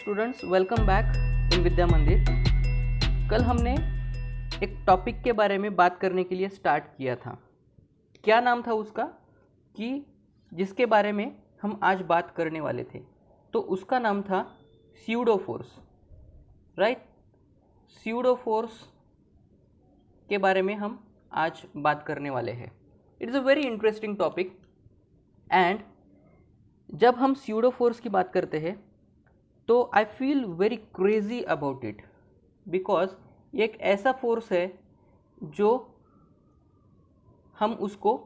Students, welcome back in विद्या मंदिर। कल हमने एक टॉपिक के बारे में बात करने के लिए स्टार्ट किया था। क्या नाम था उसका कि जिसके बारे में हम आज बात करने वाले थे, तो उसका नाम था pseudo force, right. Pseudo force के बारे में हम आज बात करने वाले हैं। It is a very interesting topic. And जब हम स्यूडो फोर्स की बात करते हैं तो I feel very crazy about it, because ये एक ऐसा फोर्स है जो हम उसको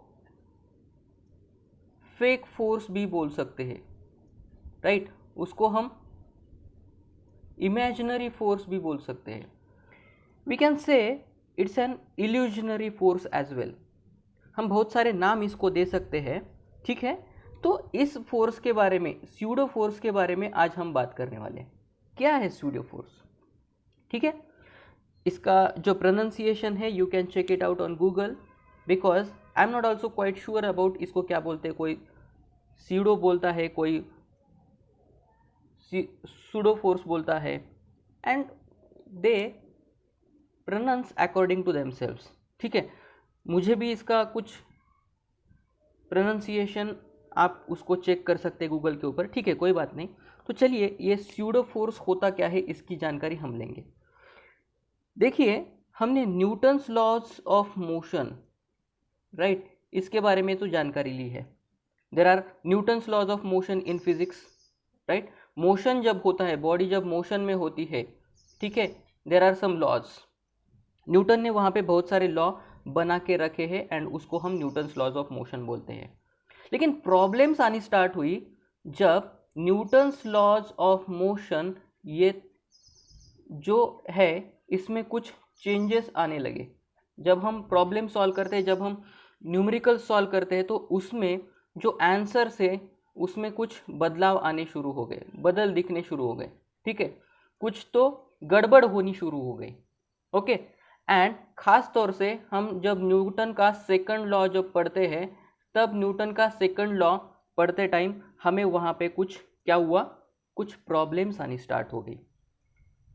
फेक फोर्स भी बोल सकते हैं, राइट। उसको हम इमेजिनरी फोर्स भी बोल सकते हैं। We can say it's an illusionary force as well. हम बहुत सारे नाम इसको दे सकते हैं, ठीक है। तो इस फोर्स के बारे में, स्यूडो फोर्स के बारे में आज हम बात करने वाले हैं। क्या है स्यूडो फोर्स, ठीक है। इसका जो प्रोनाउंसिएशन है you can check it out on Google, because I am not also quite sure about इसको क्या बोलते हैं। कोई स्यूडो बोलता है, कोई सूडो फोर्स बोलता है, and they pronounce according to themselves, ठीक है। मुझे भी इसका कुछ प्रोनाउंसिएशन आप उसको चेक कर सकते हैं गूगल के ऊपर, ठीक है, कोई बात नहीं। तो चलिए, ये स्यूडो फोर्स होता क्या है इसकी जानकारी हम लेंगे। देखिए, हमने Newton's laws of motion, right, इसके बारे में तो जानकारी ली है। There are Newton's laws of motion in physics, right. Motion जब होता है, बॉडी जब मोशन में होती है, ठीक है, there are some laws. Newton ने वहाँ पे बहुत सारे लॉ बना के रखे हैं एंड उसको हम न्यूटन्स लॉज ऑफ मोशन बोलते हैं। लेकिन प्रॉब्लम्स आनी स्टार्ट हुई जब न्यूटन्स लॉज ऑफ मोशन ये जो है इसमें कुछ चेंजेस आने लगे। जब हम प्रॉब्लम सॉल्व करते हैं, जब हम न्यूमेरिकल सॉल्व करते हैं, तो उसमें जो आंसर्स है उसमें कुछ बदलाव आने शुरू हो गए, बदल दिखने शुरू हो गए, ठीक है। कुछ तो गड़बड़ होनी शुरू हो गई, ओके। एंड खास तौर से हम जब न्यूटन का सेकंड लॉ जब पढ़ते हैं, तब न्यूटन का सेकंड लॉ पढ़ते टाइम हमें वहाँ पे कुछ क्या हुआ, कुछ प्रॉब्लम्स आनी स्टार्ट हो गई,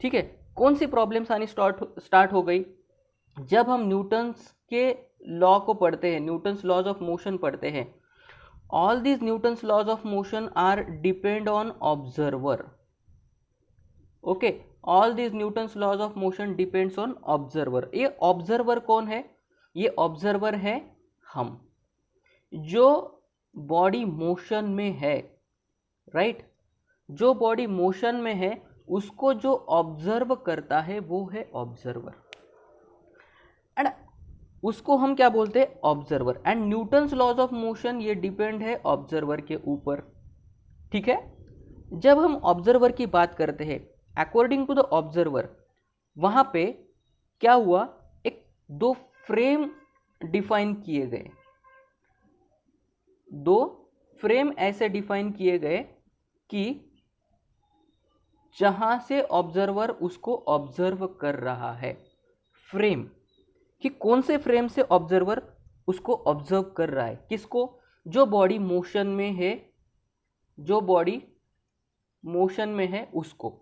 ठीक है। कौन सी प्रॉब्लम्स आनी स्टार्ट हो गई? जब हम न्यूटन्स के लॉ को पढ़ते हैं, न्यूटन्स लॉज ऑफ मोशन पढ़ते हैं, all these Newton's laws of motion are depend on observer, okay. All these Newton's laws of motion depends on observer. ये ऑब्जर्वर कौन है? ये ऑब्जर्वर है हम, जो बॉडी मोशन में है, राइट। जो बॉडी मोशन में है उसको जो ऑब्जर्व करता है वो है ऑब्जर्वर, एंड उसको हम क्या बोलते हैं? Observer. And Newton's laws of motion ये डिपेंड है ऑब्जर्वर के ऊपर, ठीक है। जब हम ऑब्जर्वर की बात करते हैं, अकॉर्डिंग टू द ऑब्जर्वर, वहां पे क्या हुआ, एक दो फ्रेम डिफाइन किए गए। दो फ्रेम ऐसे डिफाइन किए गए कि जहां से ऑब्जर्वर उसको ऑब्जर्व कर रहा है। फ्रेम कि कौन से फ्रेम से ऑब्जर्वर उसको ऑब्जर्व कर रहा है, किसको? जो बॉडी मोशन में है, जो बॉडी मोशन में है उसको,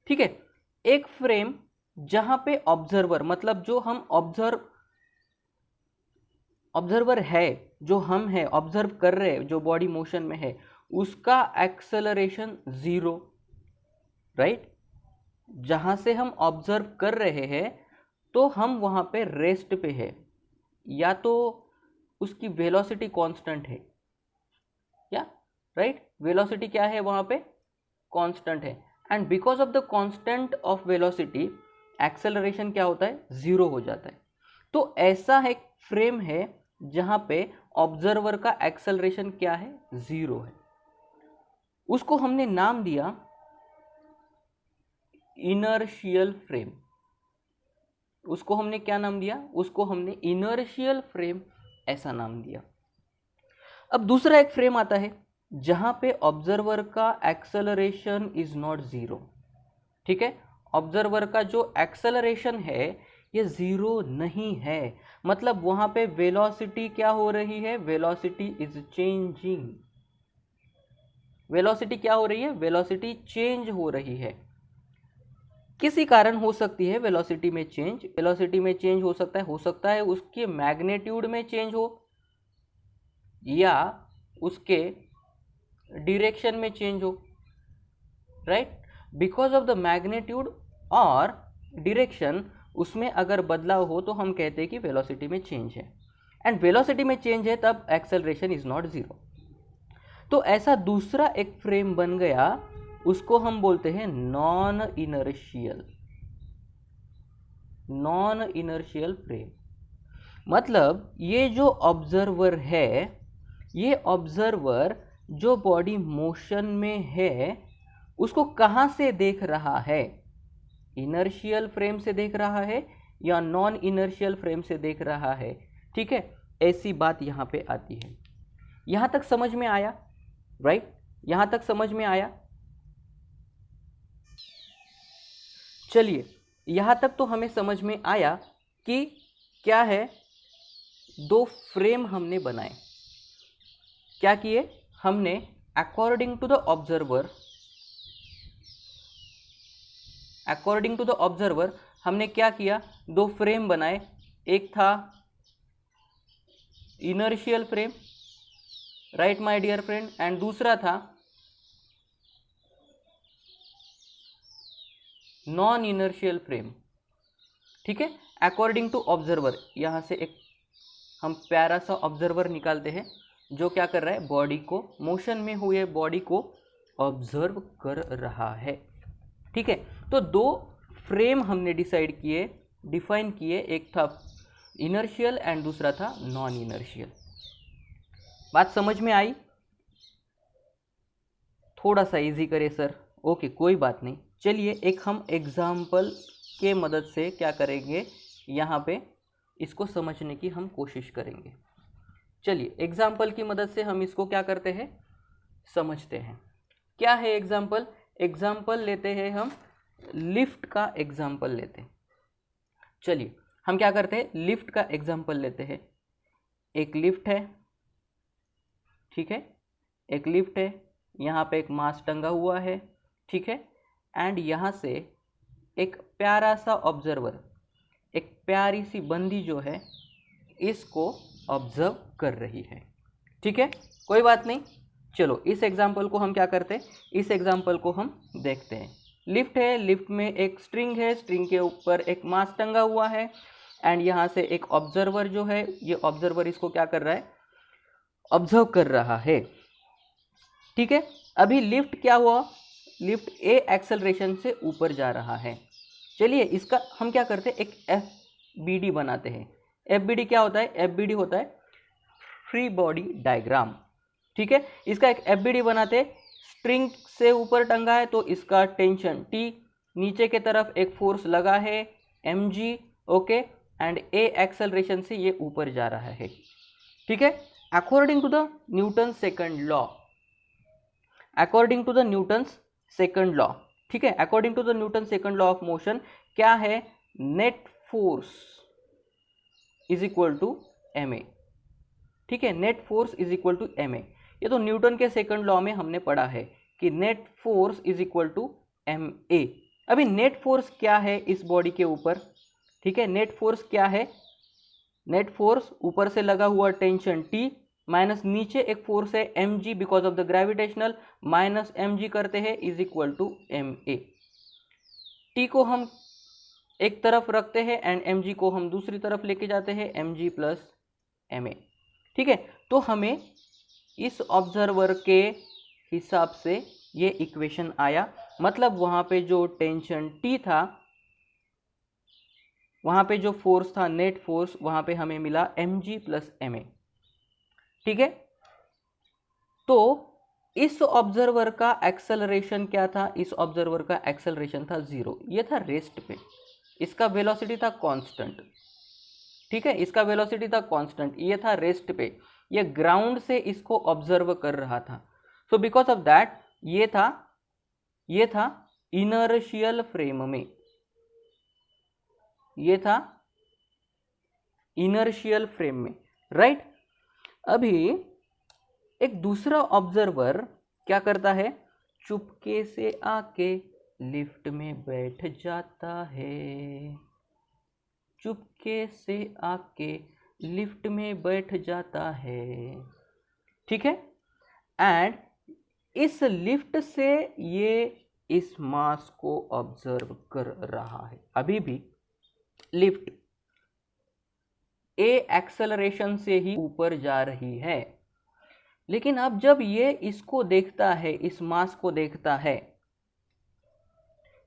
ठीक है। एक फ्रेम जहां पे ऑब्जर्वर, मतलब जो हम ऑब्जर्वर है, जो हम है, ऑब्जर्व कर रहे हैं, जो बॉडी मोशन में है, उसका एक्सेलरेशन 0, राइट। जहां से हम ऑब्जर्व कर रहे हैं तो हम वहां पे रेस्ट पे है, या तो उसकी वेलोसिटी कांस्टेंट है, या राइट, वेलोसिटी क्या है वहां पे? कांस्टेंट है। And because of the constant of velocity acceleration क्या होता है? 0 हो जाता है। तो ऐसा एक फ्रेम है जहां पे ऑब्जर्वर का एक्सेलरेशन क्या है? 0 है। उसको हमने नाम दिया इनर्शियल फ्रेम। उसको हमने क्या नाम दिया? उसको हमने इनर्शियल फ्रेम ऐसा नाम दिया। अब दूसरा एक फ्रेम आता है जहां पे ऑब्जर्वर का एक्सेलरेशन इज नॉट 0, ठीक है। ऑब्जर्वर का जो एक्सेलरेशन है ये 0 नहीं है, मतलब वहां पे वेलोसिटी क्या हो रही है? वेलोसिटी इज चेंजिंग, वेलोसिटी क्या हो रही है, वेलोसिटी चेंज हो रही है। किसी कारण हो सकती है वेलोसिटी में चेंज, वेलोसिटी में चेंज हो सकता है उसके मैग्नीट्यूड में चेंज हो या उसके डायरेक्शन में चेंज हो, right. Because of the magnitude और डायरेक्शन, उसमें अगर बदलाव हो तो हम कहते हैं कि वेलोसिटी में चेंज है, एंड वेलोसिटी में चेंज है तब एक्सेलरेशन इज नॉट जीरो। तो ऐसा दूसरा एक फ्रेम बन गया, उसको हम बोलते हैं नॉन इनर्शियल फ्रेम। मतलब ये जो ऑब्जर्वर है, ये ऑब्जर्वर जो बॉडी मोशन में है उसको कहाँ से देख रहा है, इनर्शियल फ्रेम से देख रहा है या नॉन इनर्शियल फ्रेम से देख रहा है, ठीक है। ऐसी बात यहाँ पे आती है। यहाँ तक समझ में आया, राइट, यहाँ तक समझ में आया। चलिए, यहाँ तक तो हमें समझ में आया कि क्या है, दो फ्रेम हमने बनाए। क्या किए हमने, अकॉर्डिंग टू द ऑब्जर्वर हमने क्या किया, दो फ्रेम बनाए। एक था inertial frame, right my dear friend, and दूसरा था नॉन इनर्शियल फ्रेम, ठीक है। अकॉर्डिंग टू ऑब्जर्वर, यहां से एक हम प्यारा सा ऑब्जर्वर निकालते हैं जो क्या कर रहा है, बॉडी को, मोशन में हुए बॉडी को ऑब्जर्व कर रहा है, ठीक है। तो दो फ्रेम हमने डिफाइन किए, एक था इनर्शियल एंड दूसरा था नॉन इनर्शियल। बात समझ में आई? थोड़ा सा इजी करे सर, ओके कोई बात नहीं। चलिए एक हम एग्जाम्पल के मदद से क्या करेंगे, यहाँ पे इसको समझने की हम कोशिश करेंगे। चलिए एग्जाम्पल की मदद से हम इसको क्या करते हैं, समझते हैं। क्या है एग्जाम्पल? एग्जाम्पल लेते हैं हम लिफ्ट का एग्जाम्पल लेते हैं। चलिए हम क्या करते हैं, लिफ्ट का एग्जाम्पल लेते हैं। एक लिफ्ट है, ठीक है, एक लिफ्ट है, यहाँ पे एक मास टंगा हुआ है, ठीक है, एंड यहाँ से एक प्यारा सा ऑब्जर्वर, एक प्यारी सी बंदी जो है इसको ऑब्जर्व कर रही है, ठीक है, कोई बात नहीं। चलो इस एग्जाम्पल को हम क्या करते हैं, इस एग्जाम्पल को हम देखते हैं। लिफ्ट है, लिफ्ट में एक स्ट्रिंग है, स्ट्रिंग के ऊपर एक मास टंगा हुआ है, एंड यहाँ से एक ऑब्जर्वर जो है, ये ऑब्जर्वर इसको क्या कर रहा है, ऑब्जर्व कर रहा है, ठीक है। अभी लिफ्ट क्या हुआ, लिफ्ट ए एक्सेलरेशन से ऊपर जा रहा है। चलिए इसका हम क्या करते हैं, एक FBD बनाते हैं। FBD क्या होता है, FBD होता है फ्री बॉडी डायग्राम, ठीक है। इसका एक FBD बनाते हैं। स्ट्रिंग से ऊपर टंगा है तो इसका टेंशन T, नीचे के तरफ एक फोर्स लगा है mg, okay, and A acceleration से ये ऊपर जा रहा है, ठीक है। According to the Newton second law, according to the Newton's second law, ठीक है, according to the Newton second law of motion क्या है, net force is equal to ma, ठीक है, net force is equal to ma। ये तो Newton के second law में हमने पढ़ा है कि net force is equal to ma। अभी नेट फोर्स क्या है इस बॉडी के ऊपर, ठीक है, नेट फोर्स क्या है, नेट फोर्स ऊपर से लगा हुआ टेंशन T माइनस नीचे एक फोर्स है mg because of the gravitational, minus mg करते हैं is equal to ma। T को हम एक तरफ रखते हैं एंड mg को हम दूसरी तरफ लेके जाते हैं, mg प्लस ma, ठीक है। तो हमें इस ऑब्जर्वर के हिसाब से ये इक्वेशन आया, मतलब वहां पे जो टेंशन T था, वहां पे जो फोर्स था नेट फोर्स, वहां पे हमें मिला mg प्लस ma, ठीक है। तो इस ऑब्जर्वर का एक्सेलरेशन क्या था, इस ऑब्जर्वर का एक्सेलरेशन था 0, ये था रेस्ट पे, इसका वेलोसिटी था कांस्टेंट, ठीक है, इसका वेलोसिटी था कांस्टेंट, ये था रेस्ट पे, ये ग्राउंड से इसको ऑब्जर्व कर रहा था। सो बिकॉज ऑफ दैट ये था इनर्शियल फ्रेम में, ये था इनर्शियल फ्रेम में, राइट। अभी एक दूसरा ऑब्जर्वर क्या करता है, चुपके से आके लिफ्ट में बैठ जाता है, चुपके से आके लिफ्ट में बैठ जाता है, ठीक है। एंड इस लिफ्ट से ये इस मास को ऑब्जर्व कर रहा है। अभी भी लिफ्ट ए एक्सेलरेशन से ही ऊपर जा रही है, लेकिन अब जब ये इसको देखता है, इस मास को देखता है,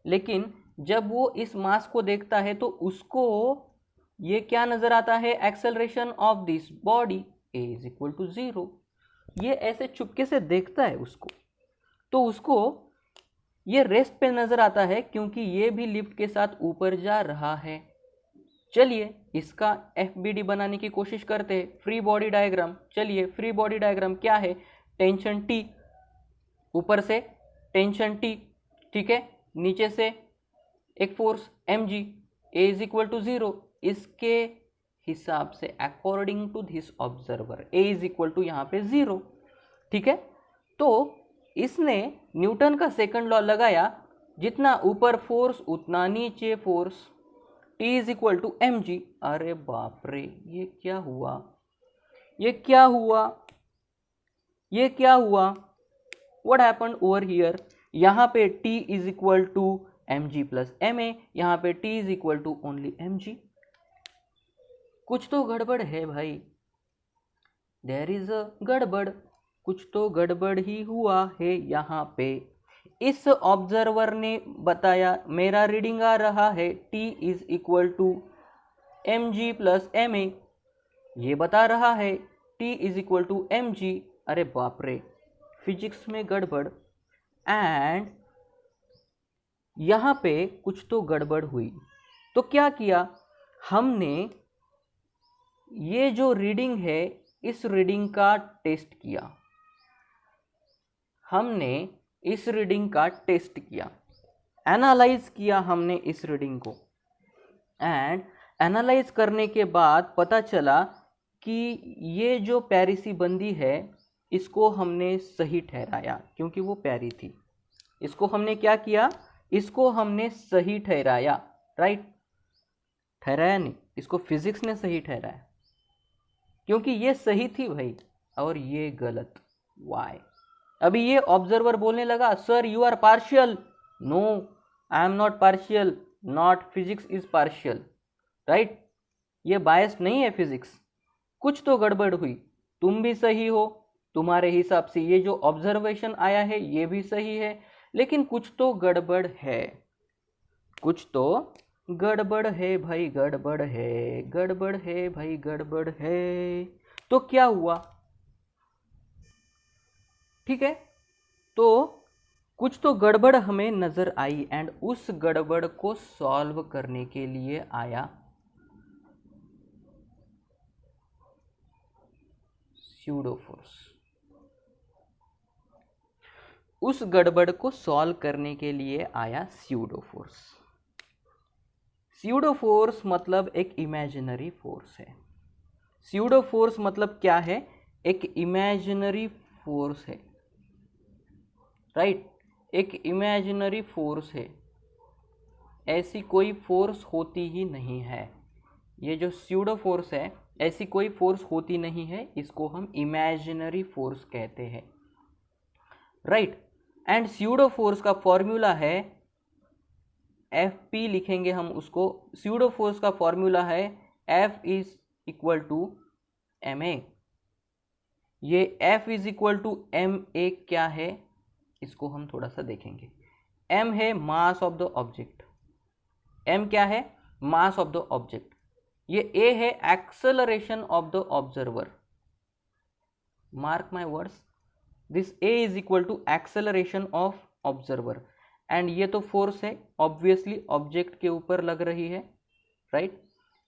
लेकिन जब वो इस मास को देखता है तो उसको ये क्या नजर आता है, acceleration of this body A is equal to 0। ये ऐसे चुपके से देखता है उसको, तो उसको ये रेस्ट पे नजर आता है क्योंकि ये भी लिफ्ट के साथ ऊपर जा रहा है। चलिए इसका FBD बनाने की कोशिश करते हैं, फ्री बॉडी डायग्राम। चलिए फ्री बॉडी डायग्राम क्या है, टेंशन T, ऊपर से टेंशन T, ठीक है, नीचे से एक force mg, a is equal to 0। इसके हिसाब से according to this observer a is equal to यहाँ पे 0, ठीक है। तो इसने न्यूटन का सेकंड लॉ लगाया, जितना ऊपर फोर्स उतना नीचे force, T is equal to mg। अरे बाप रे, ये क्या हुआ, ये क्या हुआ, ये क्या हुआ, व्हाट हैपेंड ओवर हियर। यहाँ पे T is equal to mg plus ma, यहाँ पे T is equal to only mg। कुछ तो गड़बड़ है भाई, देयर इज अ गड़बड़, कुछ तो गड़बड़ ही हुआ है यहाँ पे। इस ऑब्जर्वर ने बताया मेरा रीडिंग आ रहा है T is equal to mg plus ma, ये बता रहा है T is equal to mg। अरे बाप रे, फिजिक्स में गड़बड़। एंड यहाँ पे कुछ तो गड़बड़ हुई, तो क्या किया हमने, ये जो रीडिंग है इस रीडिंग का टेस्ट किया, हमने इस रीडिंग का टेस्ट किया, एनालाइज किया हमने इस रीडिंग को। एंड एनालाइज करने के बाद पता चला कि ये जो प्यारी बंदी है इसको हमने सही ठहराया, क्योंकि वो प्यारी थी। इसको हमने क्या किया, इसको हमने सही ठहराया, राइट, ठहराया नहीं, इसको फिजिक्स ने सही ठहराया, क्योंकि ये सही थी भाई और ये गलत। वाई? अभी ये ऑब्जर्वर बोलने लगा sir you are partial, no I am not partial, not physics is partial, right, ये बायस नहीं है फिजिक्स, कुछ तो गड़बड़ हुई, तुम भी सही हो, तुम्हारे हिसाब से ये जो ऑब्जर्वेशन आया है ये भी सही है, लेकिन कुछ तो गड़बड़ है, कुछ तो गड़बड़ है भाई, गड़बड़ है, गड़बड़ है भाई, गड़बड़ है। तो क्या हुआ, ठीक है, तो कुछ तो गड़बड़ हमें नजर आई एंड उस गड़बड़ को सॉल्व करने के लिए आया स्यूडो फोर्स। उस गड़बड़ को सॉल्व करने के लिए आया स्यूडो फोर्स। स्यूडो फोर्स मतलब एक इमेजिनरी फोर्स है। स्यूडो फोर्स मतलब क्या है, एक इमेजिनरी फोर्स है, राइट, एक इमेजिनरी फोर्स है, ऐसी कोई फोर्स होती ही नहीं है। ये जो स्यूडो फोर्स है ऐसी कोई फोर्स होती नहीं है, इसको हम इमेजिनरी फोर्स कहते हैं, राइट। एंड स्यूडो फोर्स का फॉर्मूला है Fp, लिखेंगे हम उसको, स्यूडो फोर्स का फॉर्मूला है F is equal to ma। ये F is equal to ma क्या है, इसको हम थोड़ा सा देखेंगे। m है mass of the object, m क्या है, मास ऑफ द ऑब्जेक्ट। ये a है acceleration of the observer, mark my words, this a is equal to acceleration of observer. And ये तो फोर्स है, ऑब्वियसली ऑब्जेक्ट के ऊपर लग रही है, राइट।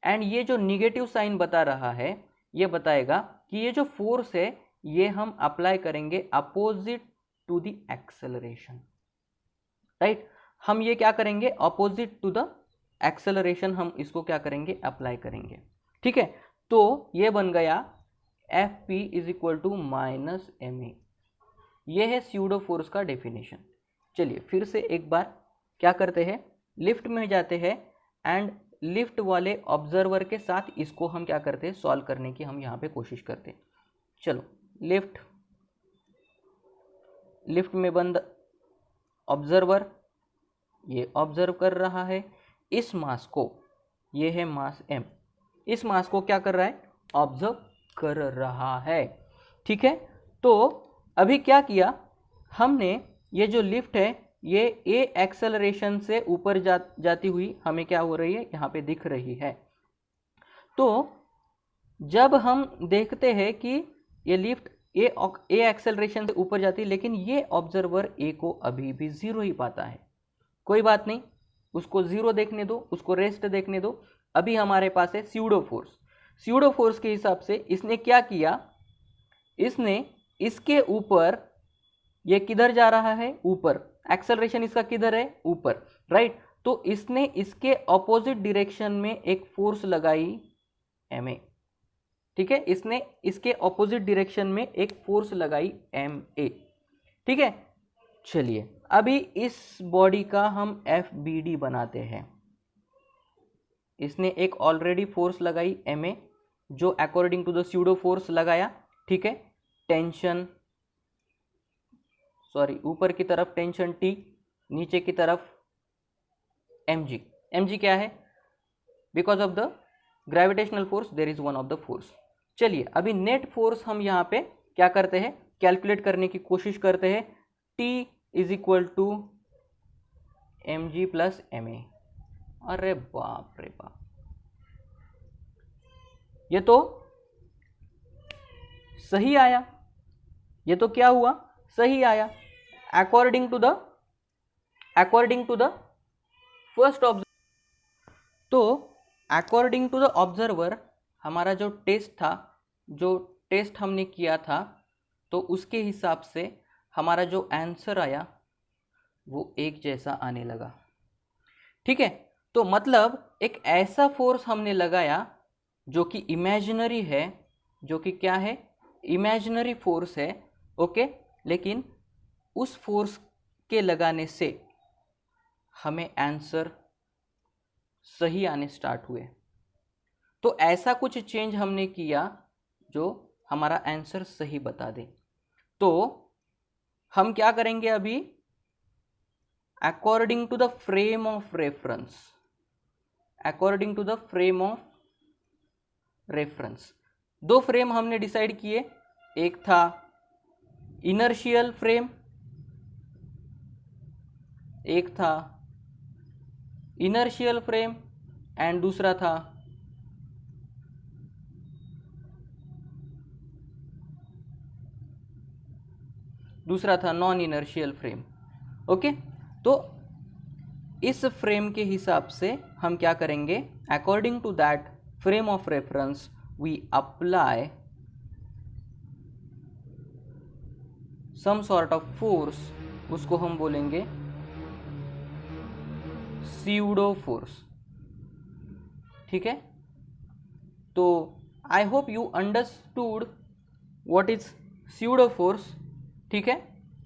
एंड ये जो निगेटिव साइन बता रहा है ये बताएगा कि ये जो फोर्स है ये हम अप्लाई करेंगे opposite to the acceleration, right. हम ये क्या करेंगे, अपोजिट टू द एक्सेलरेशन हम इसको क्या करेंगे, अप्लाई करेंगे, ठीक है। तो ये बन गया Fp is equal to minus ma। ये है स्यूडो फोर्स का डेफिनेशन। चलिए फिर से एक बार क्या करते हैं, लिफ्ट में जाते हैं एंड लिफ्ट वाले ऑब्जर्वर के साथ इसको हम क्या करते हैं, सॉल्व करने की हम यहाँ पे कोशिश करते हैं। चलो लिफ्ट में बंद ऑब्जर्वर, ये ऑब्जर्व कर रहा है इस मास को, ये है मास m, इस मास को क्या कर रहा है, ऑब्जर्व कर रहा है। ठीक है, तो अभी क्या किया हमने, ये जो लिफ्ट है ये a एक्सेलरेशन से ऊपर जाती हुई हमें क्या हो रही है, यहाँ पे दिख रही है। तो जब हम देखते हैं कि ये लिफ्ट a एक्सेलरेशन से ऊपर जाती है, लेकिन ये ऑब्जर्वर a को अभी भी जीरो ही पाता है। कोई बात नहीं, उसको जीरो देखने दो, उसको रेस्ट देखने दो। अभी हमारे पास है स्यूडो फोर्स। स्यूडो फोर्स के हिसाब से इसने क्या किया, इसने इसके ऊपर, ये किधर जा रहा है, ऊपर, एक्सेलरेशन इसका किधर है, ऊपर, राइट। तो इसने इसके ऑपोजिट डायरेक्शन में एक फोर्स लगाई ma। ठीक है, इसने इसके ऑपोजिट डायरेक्शन में एक फोर्स लगाई ma। ठीक है, चलिए अभी इस बॉडी का हम FBD बनाते हैं। इसने एक ऑलरेडी फोर्स लगाई ma, जो according to the pseudo force लगाया। ठीक है, टेंशन, सॉरी ऊपर की तरफ टेंशन T, नीचे की तरफ mg। mg क्या है, because of the gravitational force there is one of the force. चलिए अभी नेट फोर्स हम यहाँ पे क्या करते हैं, कैलकुलेट करने की कोशिश करते हैं। T is equal to mg plus ma। अरे बाप रे बाप, ये तो सही आया, ये तो क्या हुआ, सही आया। According to the first observer, तो अकॉर्डिंग टू द ऑब्जर्वर हमारा जो टेस्ट था, जो टेस्ट हमने किया था, तो उसके हिसाब से हमारा जो आंसर आया वो एक जैसा आने लगा। ठीक है, तो मतलब एक ऐसा फोर्स हमने लगाया जो कि इमेजिनरी है, जो कि क्या है, इमेजिनरी फोर्स है। ओके, लेकिन उस फोर्स के लगाने से हमें आंसर सही आने स्टार्ट हुए। तो ऐसा कुछ चेंज हमने किया जो हमारा आंसर सही बता दे। तो हम क्या करेंगे अभी, according to the frame of reference, according to the frame of reference, दो फ्रेम हमने डिसाइड किए। एक था इनर्शियल फ्रेम, एक था इनर्शियल फ्रेम एंड दूसरा था नॉन इनर्शियल फ्रेम। ओके, तो इस फ्रेम के हिसाब से हम क्या करेंगे, according to that frame of reference we apply some sort of force, उसको हम बोलेंगे स्यूडो फोर्स। ठीक है, तो I hope you understood what is pseudo force. ठीक है,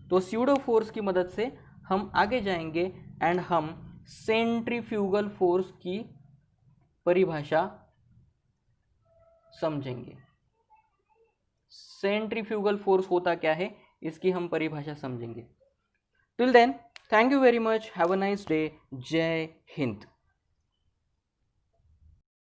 तो स्यूडो फोर्स की मदद से हम आगे जाएंगे एंड हम सेंट्रीफ्यूगल फोर्स की परिभाषा समझेंगे। सेंट्रीफ्यूगल फोर्स होता क्या है, इसकी हम परिभाषा समझेंगे। Till then, thank you very much, have a nice day, जय हिंद।